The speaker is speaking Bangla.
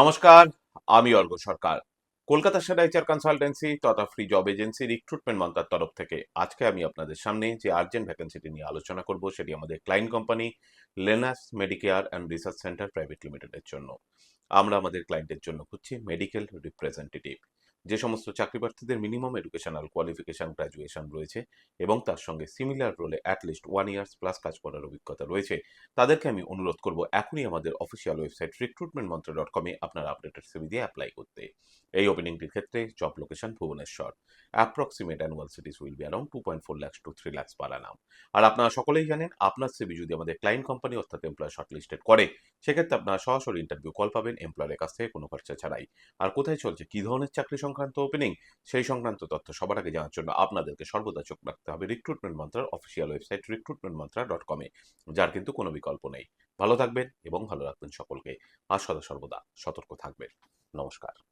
নমস্কার, আমি অর্ঘ্য সরকার। কলকাতা সেরা কনসালটেন্সি তথা ফ্রি জব এজেন্সি রিক্রুটমেন্ট মন্ত্রার তরফ থেকে আজকে আমি আপনাদের সামনে যে আর্জেন্ট ভ্যাকেন্সিটি নিয়ে আলোচনা করব সেটি আমাদের client company Lenus medicare and research centre private লিমিটেডের জন্য। আমরা আমাদের ক্লায়েন্টের জন্য খুঁজছি মেডিকেল রিপ্রেজেন্টেটিভ। যে সমস্ত চাকরি প্রার্থীদের মিনিমাম এডুকেশনাল কোয়ালিফিকেশন গ্র্যাজুয়েশন রয়েছে এবং তার সঙ্গে সিমিলার রোলে অ্যাটলিস্ট 1 ইয়ার্স প্লাস কাজ করার অভিজ্ঞতা রয়েছে, তাদেরকে আমি অনুরোধ করব এখনই আমাদের অফিসিয়াল ওয়েবসাইট recruitmentmantra.com-এ আপনার আপডেটেড সিভি দিয়ে অ্যাপ্লাই করতে। এই ওপেনিংটির ক্ষেত্রে job location Bhubaneswar. Approximate annual cities will be around 2.4 lakhs to 3 lakhs per annum। আর আপনারা সকলেই জানেন, আপনার সিভি যদি আমাদের ক্লায়েন্ট কোম্পানি অর্থাৎ এমপ্লয়ার শর্টলিস্টেড করে, সেক্ষেত্রে আপনারা সরাসরি ইন্টারভিউ কল পাবেন এমপ্লয়ারের কাছ থেকে কোনো খরচা ছাড়াই। আর কোথায় চলছে, কী ধরনের চাকরি সংক্রান্ত ওপেনিং, সেই সংক্রান্ত তথ্য সবার আগে জানার জন্য আপনাদেরকে সর্বদা চোখ রাখতে হবে রিক্রুটমেন্ট মন্ত্রার অফিসিয়াল ওয়েবসাইট recruitmentmantra.com-এ, যার কিন্তু কোনো বিকল্প নেই। ভালো থাকবেন এবং ভালো রাখবেন সকলকে। আর সদা সর্বদা সতর্ক থাকবেন। নমস্কার।